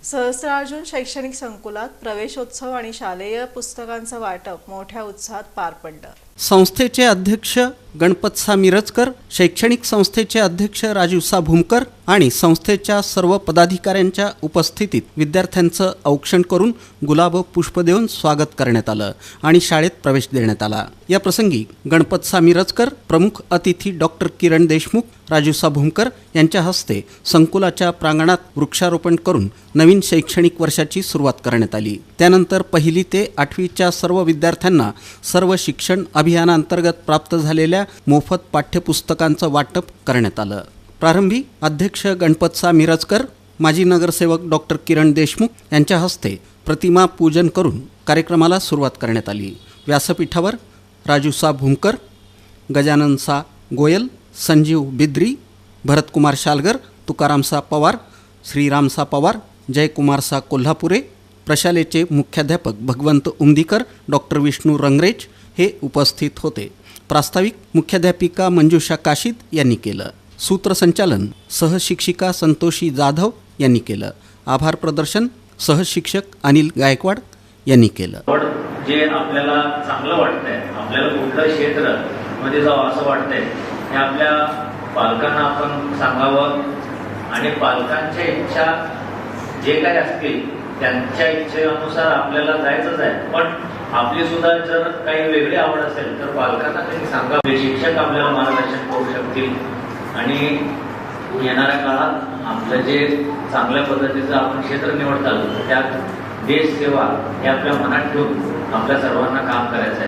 सहस्त्रार्जुन शैक्षणिक संकुलात प्रवेशोत्सव आणि शालेय पुस्तकांचं वाटप मोठ्या उत्साहात पार पडलं। संस्थेचे अध्यक्ष गणपतसा मिरजकर, शैक्षणिक संस्थेचे अध्यक्ष राजूसा भूमकर आणि संस्थेच्या सर्व पदाधिकाऱ्यांच्या उपस्थितीत विद्यार्थ्यांचं औक्षण करून गुलाब पुष्प देऊन स्वागत करण्यात आलं आणि शाळेत प्रवेश देण्यात आला। या प्रसंगी गणपतसा मिरजकर, प्रमुख अतिथी डॉक्टर किरण देशमुख, राजूसा भूमकर यांच्या हस्ते संकुलाच्या प्रांगणात वृक्षारोपण करून नवीन शैक्षणिक वर्षाची सुरुवात करण्यात आली। त्यानंतर 1ली ते 8वीच्या सर्व विद्यार्थ्यांना सर्व शिक्षण अभियानांतर्गत प्राप्त झालेल्या मोफत पाठ्यपुस्तकांचं वाटप करण्यात आलं। प्रारंभी अध्यक्ष गणपतसा मिरजकर, माजी नगरसेवक डॉक्टर किरण देशमुख यांच्या हस्ते प्रतिमा पूजन करून कार्यक्रमाला सुरुवात करण्यात आली। व्यासपीठावर राजूसा भूमकर, गजाननसा गोयल, संजीव बिद्री, भरतकुमार शालगर, तुकारामसा पवार, श्रीरामसा पवार, जयकुमारसा कोल्हापुरे, प्रशालेचे मुख्याध्यापक भगवंत उमदीकर, डॉक्टर विष्णू रंगरेज हे उपस्थित होते। प्रास्ताविक मुख्याध्यापिका मंजुषा काशीद यांनी केलं। सूत्रसंचालन सहशिक्षिका संतोषी जाधव यांनी केलं। आभार प्रदर्शन सहशिक्षक अनिल गायकवाड यांनी केलं। जे आपल्याला चांगलं वाटतंय, आपल्याला कुठलं क्षेत्र मध्ये जावं असं वाटतंय हे आपल्या पालकांना आपण सांगावं आणि पालकांच्या इच्छा जे काही असतील त्यांच्या इच्छेनुसार आपल्याला जायचंच आहे। पण आपली सुद्धा जर काही वेगळी आवड असेल तर पालकांना त्यांनी सांगावे। शिक्षक आपल्याला मार्गदर्शन करू शकतील आणि येणाऱ्या काळात आपलं जे चांगल्या पद्धतीचं आपण क्षेत्र निवडताल त्यात देश सेवा हे आपल्या मनात ठेवून आपल्या सर्वांना काम करायचं आहे।